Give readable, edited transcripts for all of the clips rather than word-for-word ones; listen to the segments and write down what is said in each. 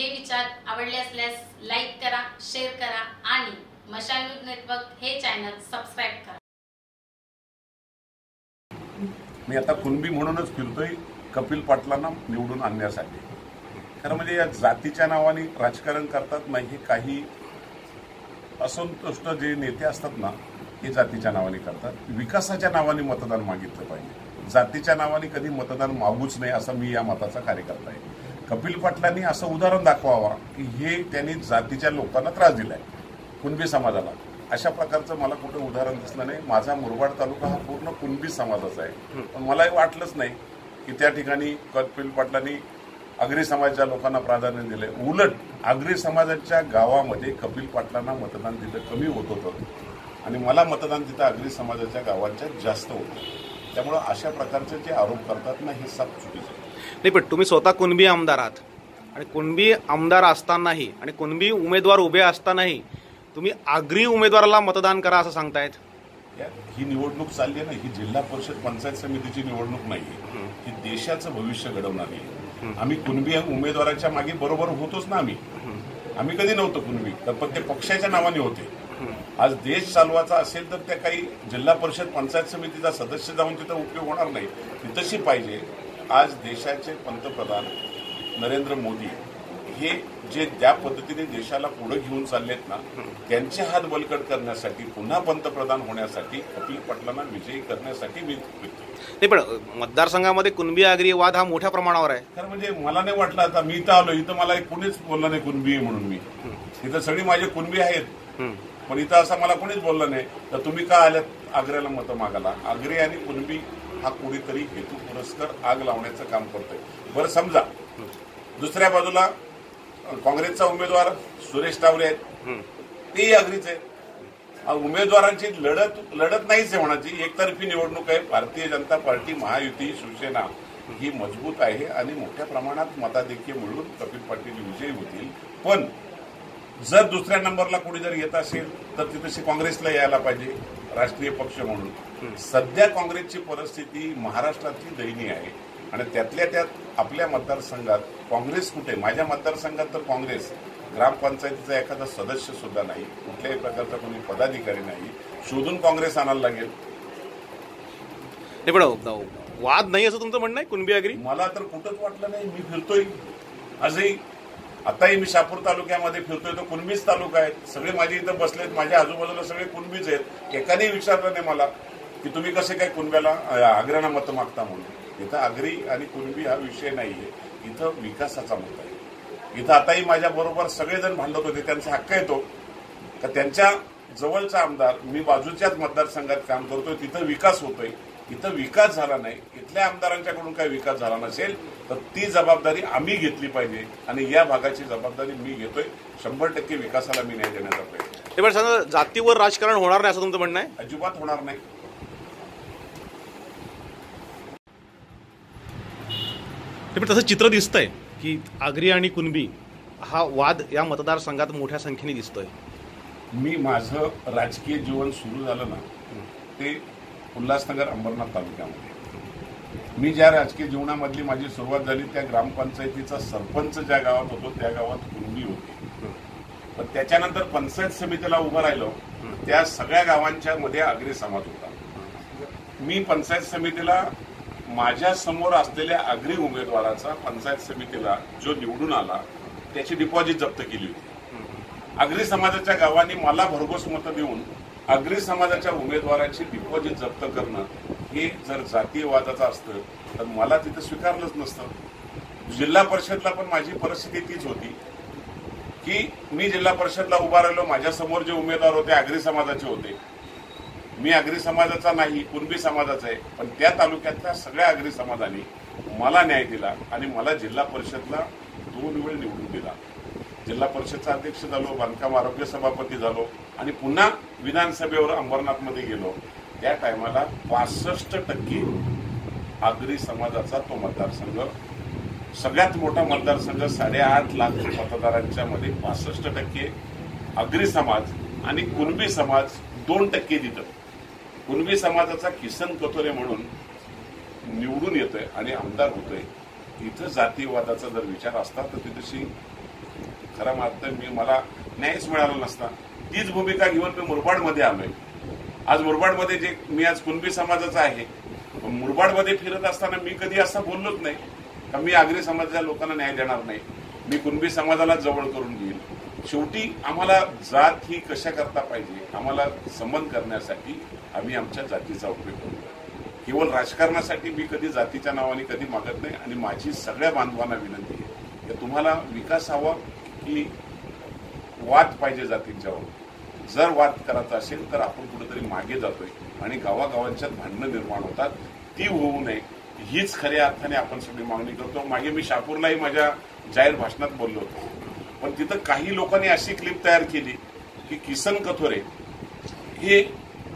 हे विचार आवडले असल्यास लाईक करा, शेअर करा आणि मशाल न्यूज नेटवर्क हे चॅनल सबस्क्राइब करा। मी आता कुणबी म्हणूनच फिरतोय कपिल पाटलांना निवडून आणण्यासाठी। खरं म्हणजे या जातीच्या नावाने राजकारण करतात नाही, हे काही असंतुष्ट जे नेते असतात ना, हे जातीच्या नावाने करतात। विकासाच्या नावाने मतदान मागितलं पाहिजे, जातीच्या नावाने कधी मतदान मागूच नाही, असं मी या मताचा कार्यकर्ता आहे। कपिल पाटलांनी असं उदाहरण दाखवावा की हे त्यांनी जातीच्या लोकांना त्रास दिलाय, कुणबी समाजाला। अशा प्रकारचं मला कुठे उदाहरण दिसलं नाही। माझा मुरबाड तालुका हा पूर्ण कुणबी समाजाचा आहे, पण मला वाटलंच नाही की त्या ठिकाणी कपिल पाटलांनी आगरी समाजाच्या लोकांना प्राधान्य दिले। उलट आगरी समाजाच्या गावामध्ये कपिल पाटलांना मतदान तिथं कमी होत होतं आणि मला मतदान तिथं आगरी समाजाच्या गावांच्या जास्त होतं। त्यामुळे अशा प्रकारचे जे आरोप करतात ना, हे सब चुकीचे नाही। पण तुम्ही स्वतः कुणबी आमदार आहात आणि कुणबी आमदार असतानाही आणि कुणबी उमेदवार उभे असतानाही तुम्ही आगरी उमेदवाराला मतदान करा असं सांगतायत। ही निवडणूक चालली आहे ना, ही जिल्हा परिषद पंचायत समितीची निवडणूक नाही, ही देशाचं भविष्य घडवणारी आहे। आम्ही कुणबी उमेदवाराच्या मागे बरोबर होतोच ना, आम्ही कधी नव्हतो कुणबी, तर पण ते पक्षाच्या नावाने होते। आज देश चालवायचा असेल तर त्या काही जिल्हा परिषद पंचायत समितीचा सदस्य जाऊन तिथं उपयोग होणार नाही, ती तशी पाहिजे। आज देशाचे पंतप्रधान नरेंद्र मोदी हे जे ज्या पद्धतीने देशाला पुढे घेऊन चाललेत ना, त्यांचे हात बलकट करण्यासाठी, पुन्हा पंतप्रधान होण्यासाठी, कपिल पाटलांना विजयी करण्यासाठी मी नाही। पण मतदारसंघामध्ये कुणबी आगरी वाद हा मोठ्या प्रमाणावर आहे। खरं म्हणजे मला नाही वाटलं, आता मी इथं आलो, इथं मला कोणीच बोललं नाही कुणबी म्हणून। मी इथं सगळी माझे कुणबी आहेत, पण इथं असं मला कोणीच बोललं नाही तर तुम्ही का आल्यात आग्र्याला मतं मागायला। आगरी आणि कुणबी हा कुणीतरी हेतू पुरस्कर आग लावण्याचं काम करतोय। बरं समजा दुसऱ्या बाजूला काँग्रेसचा उमेदवार सुरेश टावरे आहेत, तेही आगरीच आहेत। उमेदवारांची लढत नाहीच आहे म्हणायची, एकतर्फी निवडणूक आहे। भारतीय जनता पार्टी, महायुती, शिवसेना ही मजबूत आहे आणि मोठ्या प्रमाणात मताधिक्य मिळून कपिल पाटील विजयी होतील। पण जर दुसऱ्या नंबरला कोणी जर येत असेल तर तिथे काँग्रेसला यायला पाहिजे राष्ट्रीय पक्ष म्हणून। सध्या काँग्रेसची परिस्थिती महाराष्ट्रातली दयनीय आहे आणि त्यातल्या त्यात आपल्या मतदारसंघात काँग्रेस कुठे, माझ्या मतदारसंघात तर काँग्रेस ग्रामपंचायतीचा एखादा सदस्य सुद्धा नाही, कुठल्याही प्रकारचा कोणी पदाधिकारी नाही, शोधून काँग्रेस आणायला लागेल। वाद नाही असं तुमचं म्हणणं आहे कुणबी आगरी? मला तर कुठंच वाटलं नाही। मी फिरतोय आजही, आताही मी शहापूर तालुक्यामध्ये फिरतोय तर कुणबीच तालुका आहेत, सगळे माझे इथं बसलेत, माझ्या आजूबाजूला सगळे कुणबीच आहेत। एकाने विचारलं नाही मला की तुम्ही कसे काय कुणब्याला आग्र्याला मतं मागता म्हणून। इथं आगरी आणि कुणबी हा विषय नाहीये, इथं विकासाचा मुद्दा आहे। इथं आताही माझ्या बरोबर सगळेजण भांडत होते, त्यांचा हक्क येतो का त्यांच्या जवळचा आमदार, मी बाजूच्याच मतदारसंघात काम करतोय, तिथं विकास होतोय, इथं विकास झाला नाही। इथल्या आमदारांच्याकडून काही विकास झाला नसेल तर ती जबाबदारी आम्ही घेतली पाहिजे आणि या भागाची जबाबदारी मी घेतोय। 100% विकासाला मी न्याय देण्याचा प्रयत्न। जातीवर राजकारण होणार नाही असं तुमचं म्हणणं आहे? अजिबात होणार नाही। पण तसं चित्र दिसतंय की आगरी आणि कुणबी हा वाद या मतदारसंघात मोठ्या संख्येने दिसतोय। मी माझं राजकीय जीवन सुरू झालं ना, ते उल्हासनगर अंबरनाथ तालुक्यामध्ये। मी ज्या राजकीय जीवनामधली माझी सुरुवात झाली त्या ग्रामपंचायतीचा सरपंच ज्या गावात होतो त्या गावात कुणबी होती, पण त्याच्यानंतर पंचायत समितीला उभं राहिलो त्या सगळ्या गावांच्या मध्ये आगरी समाज होता। मी पंचायत समितीला माझ्या समोर असलेल्या आगरी उमेदवाराचा पंचायत समितीला जो निवडून आला त्याची डिपॉझिट जप्त केली होती। आगरी समाजाच्या गावांनी मला भरघोस मतं देऊन आगरी समाजाच्या उमेदवाराची डिपॉझिट जप्त करणं हे जर जातीयवादाचं असतं तर मला तिथं स्वीकारलंच नसतं। जिल्हा परिषदला पण माझी परिस्थिती तीच होती की मी जिल्हा परिषदला उभा राहिलो, माझ्या समोर जे उमेदवार होते आगरी समाजाचे होते। मी आगरी समाजाचा नाही, कुणबी समाजाचा आहे, पण त्या तालुक्यातल्या सगळ्या आगरी समाजाने मला न्याय दिला आणि मला जिल्हा परिषदला 2 वेळ निवडून दिला। जिल्हा परिषदचा अध्यक्ष झालो, बांधकाम आरोग्य सभापती झालो आणि पुन्हा विधानसभेवर अंबरनाथमध्ये गेलो। त्या टायमाला 65% आगरी समाजाचा तो मतदारसंघ, सगळ्यात मोठा मतदारसंघ, 8.5 लाख मतदारांच्या मध्ये 65% आगरी समाज आणि कुणबी समाज 2% तिथं। कुणबी समाजाचा किसन कथोरे म्हणून निवडून येतोय आणि आमदार होतोय। इथं जातीवादाचा जर विचार असता तर तिथशी खरा मात्र मला न्यायच मिळाला नसता. तीच भूमिका घेऊन मी मुरबाडमध्ये आलोय. आज मुरबाडमध्ये जे मी आज कुणबी समाजाचा आहे, मुरबाडमध्ये फिरत असताना मी कधी असं बोललोच नाही का मी आगरी समाजाच्या लोकांना न्याय देणार नाही, मी कुणबी समाजाला जवळ करून घेईल. शेवटी आम्हाला जात ही कशा करता पाहिजे, आम्हाला संबंध करण्यासाठी आम्ही आमच्या जातीचा उपयोग करू. केवळ राजकारणासाठी मी कधी जातीच्या नावाने कधी मागत नाही. आणि माझी सगळ्या बांधवांना विनंती आहे की तुम्हाला विकास हवा की वाद पाहिजे जातींच्यावर. जर वाद करायचा असेल तर आपण कुठेतरी मागे जातोय आणि गावागावांच्यात भांडणं निर्माण होतात, ती होऊ नये हीच खऱ्या अर्थाने आपण सगळी मागणी करतो. मागे मी शहापूरलाही माझ्या जाहीर भाषणात बोललो होतो, पण तिथं काही लोकांनी अशी क्लिप तयार केली की किसन कथोरे हे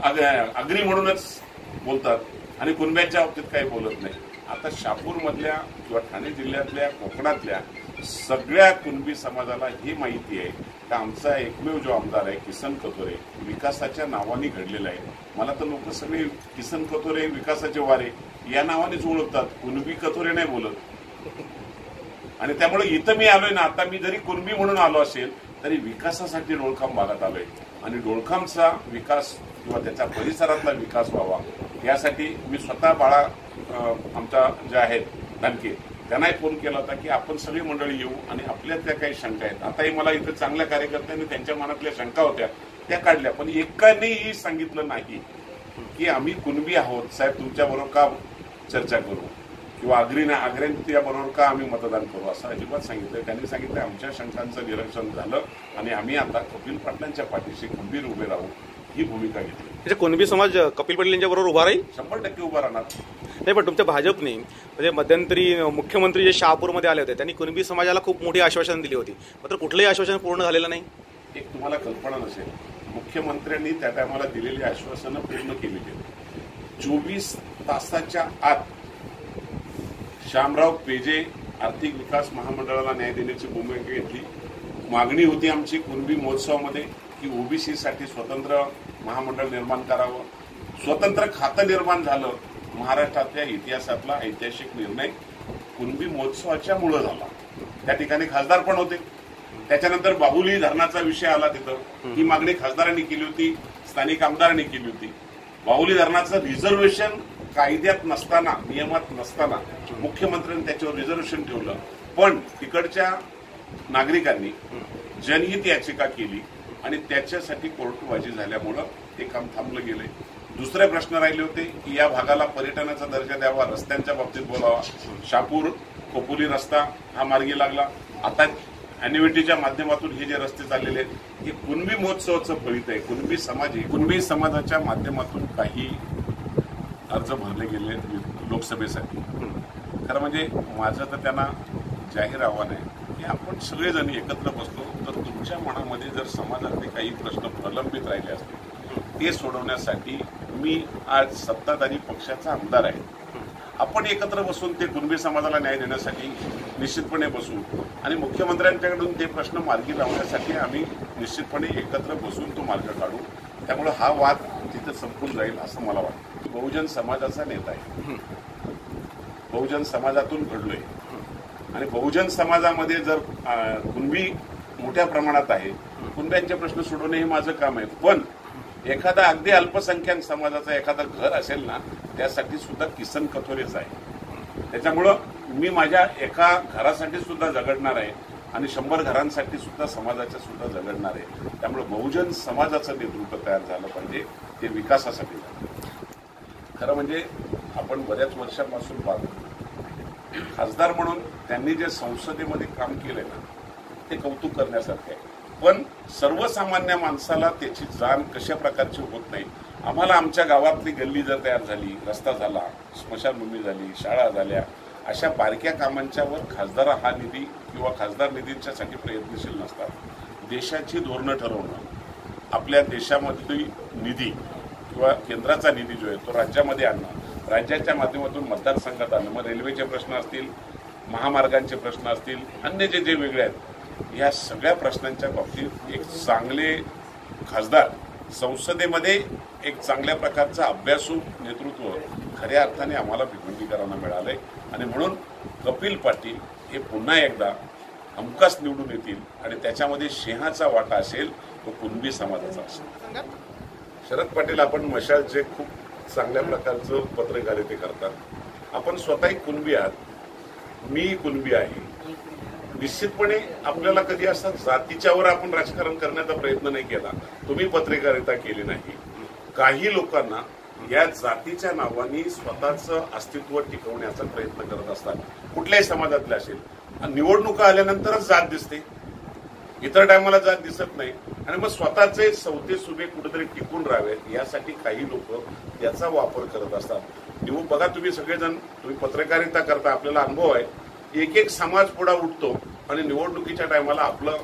आगरी म्हणूनच बोलतात आणि कुणब्यांच्या बाबतीत काही बोलत नाही. आता शहापूरमधल्या किंवा ठाणे जिल्ह्यातल्या कोकणातल्या सगळ्या कुणबी समाजाला ही माहिती आहे की आमचा एकमेव जो आमदार आहे किसन कथोरे विकासाच्या नावाने घडलेला आहे. मला तर लोक सगळे किसन कथोरे विकासाचे वारे या नावानेच ओळखतात, कुणबी कथोरे नाही बोलत. आणि त्यामुळे इथं मी आलोय ना, आता मी जरी कुणबी म्हणून आलो असेल तरी विकासासाठी डोळखाम भागात आलोय. आणि डोळखामचा विकास किंवा त्याच्या परिसरातला विकास व्हावा यासाठी मी स्वतः बाळा आमच्या ज्या आहेत धनके त्यांनाही फोन केला होता की आपण सगळी मंडळी येऊ आणि आपल्या त्या काही शंका आहेत. आताही मला इथं चांगल्या कार्यकर्त्यांनी त्यांच्या मनातल्या शंका होत्या त्या काढल्या, पण एकानेही सांगितलं नाही की आम्ही कुणबी आहोत साहेब, तुमच्याबरोबर का चर्चा करू किंवा आग्र्यांच्या बरोबर का आम्ही मतदान करू असं अजिबात सांगितलं. त्यांनी सांगितलं आमच्या शंकांचं निरीक्षण झालं आणि आम्ही आता कपिल पाटलांच्या पाठीशी खंबीर उभे राहू ही भूमिका घेतली. म्हणजे कुणबी समाज कपिल पाटील यांच्या बरोबर उभा राहील, 100% उभा राहणार. नाही पण तुमच्या भाजपने म्हणजे मध्यंतरी मुख्यमंत्री जे शहापूरमध्ये आले होते त्यांनी कुणबी समाजाला खूप मोठी आश्वासन दिली होती, मात्र कुठलंही आश्वासन पूर्ण झालेलं नाही. एक तुम्हाला कल्पना नसेल, मुख्यमंत्र्यांनी त्या टायमाला दिलेली आश्वासनं पूर्ण केलेली आहेत. 24 तासाच्या आत श्यामराव पेजे आर्थिक विकास महामंडळाला न्याय देण्याची भूमिका घेतली. मागणी होती आमची कुणबी महोत्सवामध्ये की ओबीसीसाठी स्वतंत्र महामंडळ निर्माण करावं. स्वतंत्र खातं निर्माण झालं. महाराष्ट्रातल्या इतिहासातला ऐतिहासिक निर्णय कुणबी महोत्सवाच्या मुळे झाला. त्या ठिकाणी खासदार पण होते. त्याच्यानंतर बाहुली धरणाचा विषय आला तिथं, ही मागणी खासदारांनी केली होती, स्थानिक आमदारांनी केली होती. बाहुली धरणाचं रिझर्वेशन कायद्यात नसताना, नियमात नसताना मुख्यमंत्र्यांनी त्याच्यावर रिझर्वेशन ठेवलं, पण तिकडच्या नागरिकांनी जनहित याचिका केली आणि त्याच्यासाठी कोर्टबाजी झाल्यामुळं ते काम थांबलं गेलंय. दुसरे प्रश्न राहिले होते की या भागाला पर्यटनाचा दर्जा द्यावा, रस्त्यांच्या बाबतीत बोलावा. शहापूर खोपोली रस्ता हा मार्गी लागला. आता अॅन्युइटीच्या माध्यमातून हे जे रस्ते चाललेले आहेत हे कुणबी महोत्सवाचं फलित आहे. कुणबी समाजाच्या माध्यमातून काही अर्ज भरले गेले लोकसभेसाठी. खरं म्हणजे माझं तर त्यांना जाहीर आव्हान आहे की आपण सगळेजण एकत्र बसलो तर तुमच्या मनामध्ये जर समाजातले काही प्रश्न प्रलंबित राहिले असतील ते सोडवण्यासाठी मी आज सत्ताधारी पक्षाचा आमदार आहे. आपण एकत्र बसून ते कुणबी समाजाला न्याय देण्यासाठी निश्चितपणे बसू आणि मुख्यमंत्र्यांच्याकडून ते प्रश्न मार्गी लावण्यासाठी आम्ही निश्चितपणे एकत्र बसून तो मार्ग काढू. त्यामुळे हा वाद तिथे संपून जाईल असं मला वाटतं. बहुजन समाजाचा नेता आहे, बहुजन समाजातून घडलोय आणि बहुजन समाजामध्ये जर कुणबी मोठ्या प्रमाणात आहे, कुणब्यांचे प्रश्न सोडवणे हे माझं काम आहे. पण एखादा अगदी अल्पसंख्याक समाजाचा एखादा घर असेल ना, त्यासाठी सुद्धा किसन कथोरेच आहे. त्याच्यामुळं मी माझ्या एका घरासाठी सुद्धा झगडणार आहे आणि 100 घरांसाठी सुद्धा समाजाच्या सुद्धा झगडणार आहे. त्यामुळे बहुजन समाजाचं नेतृत्व तयार झालं पाहिजे, ते विकासासाठी झालं. खरं म्हणजे आपण बऱ्याच वर्षांपासून पाहतो खासदार म्हणून त्यांनी जे संसदेमध्ये काम केलंय ना ते कौतुक करण्यासारखे आहे. पण सर्वसामान्य माणसाला त्याची जाण कशा प्रकारची होत नाही. आम्हाला आमच्या गावातली गल्ली जर तयार झाली, रस्ता झाला, स्मशानभूमी झाली, शाळा झाल्या, अशा बारक्या कामांच्यावर खासदार हा निधी किंवा खासदार निधींच्यासाठी प्रयत्नशील नसतात. देशाची धोरणं ठरवणं, आपल्या देशामधली निधी किंवा केंद्राचा निधी जो आहे तो राज्यामध्ये आणणं, राज्याच्या माध्यमातून मतदारसंघात आणणं, मग रेल्वेचे प्रश्न असतील, महामार्गांचे प्रश्न असतील, अन्य जे वेगळे आहेत, या सगळ्या प्रश्नांच्या बाबतीत एक चांगले खासदार संसदेमध्ये एक चांगल्या प्रकारचं अभ्यासू नेतृत्व खऱ्या अर्थाने आम्हाला भिवंडीकरांना मिळालंय. आणि म्हणून कपिल पाटील हे पुन्हा एकदा हमखास निवडून येतील आणि त्याच्यामध्ये सिंहाचा वाटा असेल तो कुणबी समाजाचा असेल. शरद पाटील, आपण मशालचे खूप चांगल्या प्रकारचं पत्रकारिता करतात. आपण स्वतःही कुणबी आहात, मी कुणबी आहे. निश्चितपणे आपल्याला कधी असं जातीच्यावर आपण राजकारण करण्याचा प्रयत्न नाही केला, तुम्ही पत्रकारिता केली नाही. काही लोकांना या जातीच्या नावाने स्वतःचं अस्तित्व टिकवण्याचा प्रयत्न करत असतात, कुठल्याही समाजातले असेल. निवडणुका आल्यानंतरच जात दिसते, इतर टायमाला जात दिसत नाही. आणि मग स्वतःचे सवते सुभे कुठेतरी टिकून राहावेत यासाठी काही लोक याचा वापर करत असतात. बघा, तुम्ही सगळेजण, तुम्ही पत्रकारिता करता, आपल्याला अनुभव आहे. एक एक समाज पुढे उठतो आणि निवडणुकीच्या टायमाला आपलं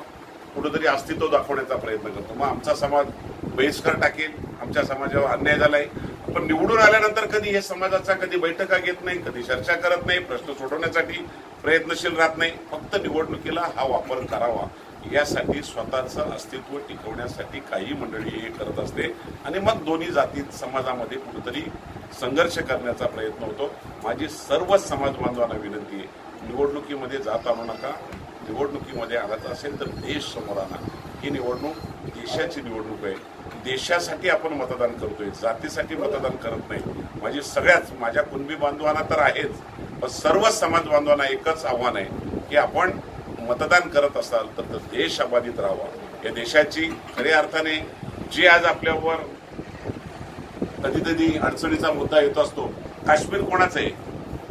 कुठेतरी अस्तित्व दाखवण्याचा प्रयत्न करतो. मग आमचा समाज बहिष्कार टाकेल, आमच्या समाजावर अन्याय झालाय. पण निवडून आल्यानंतर कधी हे समाजाचा कधी बैठका घेत नाही, कधी चर्चा करत नाही, प्रश्न सोडवण्यासाठी प्रयत्नशील राहत नाही. फक्त निवडणुकीला हा वापर करावा यासाठी, स्वतःचं अस्तित्व टिकवण्यासाठी काही मंडळी हे करत असते आणि मग दोन्ही जाती समाजामध्ये कुठेतरी संघर्ष करण्याचा प्रयत्न होतो. माझी सर्व समाज बांधवांना विनंती आहे, निवडणुकीमध्ये जात आणू नका. निवडणुकीमध्ये आणायचं असेल तर देश समोर आणा. ही निवडणूक देशाची निवडणूक आहे. देशासाठी आपण मतदान करतोय, जातीसाठी मतदान करत नाही. माझ्या कुणबी बांधवांना तर आहेच, पण सर्व समाज बांधवांना एकच आव्हान आहे की आपण मतदान करत असाल तर देश अबाधित राहावा. या देशाची खऱ्या अर्थाने जे आज आपल्यावर कधीतरी अडचणीचा मुद्दा येत असतो, काश्मीर कोणाचं आहे,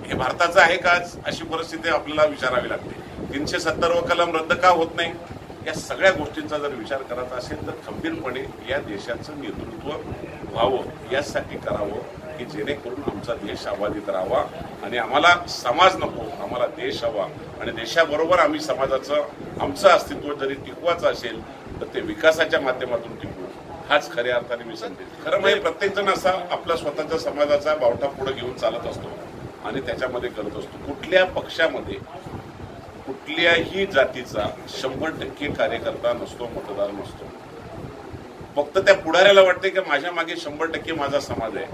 हे भारताचं आहे का आज, अशी परिस्थिती आपल्याला विचारावी लागते. 370 कलम रद्द का होत नाही, या सगळ्या गोष्टींचा जर विचार करायचा असेल तर खंबीरपणे या देशाचं नेतृत्व व्हावं, यासाठी करावं की जेणेकरून आमचा देश अबाधित राहावा. आणि आम्हाला समाज नको, आम्हाला देश हवा. आणि देशाबरोबर आम्ही आमचं अस्तित्व जरी टिकवायचं असेल तर ते विकासाच्या माध्यमातून टिकवू, हाच खऱ्या अर्थाने मी सांगते. खरं म्हणजे प्रत्येक जण असा आपल्या स्वतःच्या समाजाचा बावटा पुढे घेऊन चालत असतो आणि त्याच्यामध्ये करत असतो. कुठल्या पक्षामध्ये कुठल्याही जातीचा 100% कार्यकर्ता नसतो, मतदार नसतो. फक्त त्या पुढाऱ्याला वाटते की माझ्या मागे 100% माझा समाज आहे.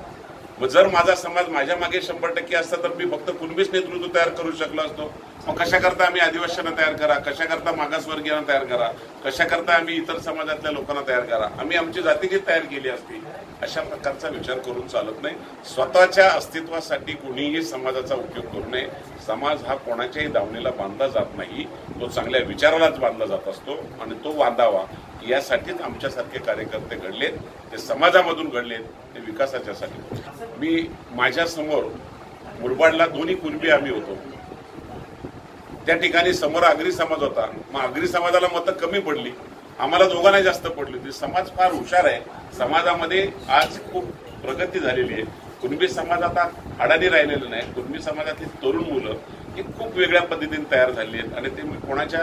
मग जर माझा समाज माझ्या मागे 100% असता तर मी फक्त कुणबीच नेतृत्व तयार करू शकलो असतो. मग कशाकरता आम्ही आदिवासींना तयार करा, कशाकरता मागासवर्गीयांना तयार करा, कशाकरता आम्ही इतर समाजातल्या लोकांना तयार करा, आम्ही आमची जातीची तयार केली असती. अशा प्रकारचा विचार करून चालत नाही. स्वतःच्या अस्तित्वासाठी कोणीही समाजाचा उपयोग करू नये. समाज हा कोणाच्याही दावणीला बांधला जात नाही, तो चांगल्या विचारालाच बांधला जात असतो आणि तो बांधावा यासाठीच आमच्यासारखे कार्यकर्ते घडलेत. ते समाजामधून घडलेत, ते विकासाच्यासाठी. मी माझ्या समोर मुरबाडला दोन्ही कुणबी आम्ही होतो, त्या ठिकाणी समोर आगरी समाज होता. मग आगरी समाजाला मतं कमी पडली, आम्हाला दोघांना जास्त पडली होती. समाज फार हुशार आहे, समाजामध्ये आज खूप प्रगती झालेली आहे. कुणबी समाज आता अडाणी राहिलेलं नाही. कुणबी समाजातील तरुण मुलं ही खूप वेगळ्या पद्धतीने तयार झाली आहेत आणि ते कोणाच्या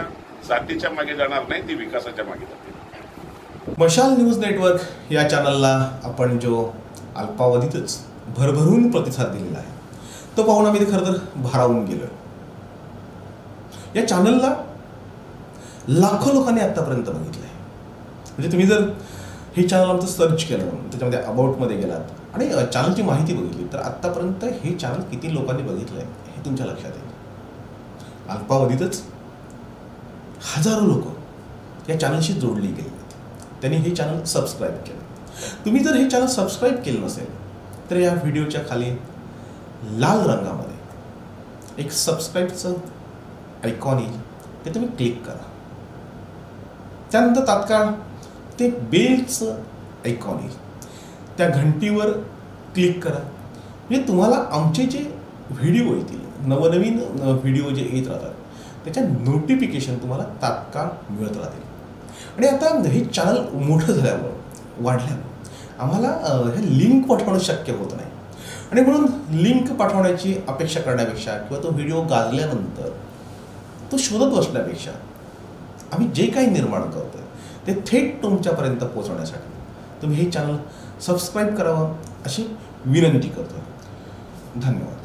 जातीच्या मागे जाणार नाही, ती विकासाच्या मागे जातील. मशाल न्यूज नेटवर्क या चॅनलला आपण जो अल्पावधीतच भरभरून प्रतिसाद दिलेला आहे तो पाहून आम्ही खरं तर भारावून गेलो. या चॅनलला लाखो लोकांनी आतापर्यंत बघितलंय. म्हणजे तुम्ही जर हे चॅनल आमचं सर्च केलं, त्याच्यामध्ये अबाउटमध्ये गेलात आणि चॅनलची माहिती बघितली तर आत्तापर्यंत हे चॅनल किती लोकांनी बघितलंय हे तुमच्या लक्षात येईल. अल्पावधीतच हजारो लोक या चॅनलशी जोडली गेली, त्यांनी हे चॅनल सबस्क्राईब केलं. तुम्ही जर हे चॅनल सबस्क्राईब केलं नसेल तर या व्हिडिओच्या खाली लाल रंगामध्ये एक सबस्क्राईबचं आयकॉन येईल, ते तुम्ही क्लिक करा. त्यानंतर तात्काळ ते बेलचं आयकॉन येईल, त्या घंटीवर क्लिक करा. म्हणजे तुम्हाला आमचे जे व्हिडिओ येतील, नवनवीन व्हिडिओ जे येत राहतात त्याच्या नोटिफिकेशन तुम्हाला तात्काळ मिळत राहतील. आणि आता हे चॅनल मोठं झाल्यामुळं, वाढल्यामुळं आम्हाला हे लिंक पाठवणं शक्य होत नाही. आणि म्हणून लिंक पाठवण्याची अपेक्षा करण्यापेक्षा किंवा तो व्हिडिओ गाजल्यानंतर तो शोधत बसण्यापेक्षा आम्ही जे काही निर्माण करतोय ते थेट तुमच्यापर्यंत पोहोचवण्यासाठी तुम्ही हे चॅनल सबस्क्राईब करावं अशी विनंती करतो. धन्यवाद.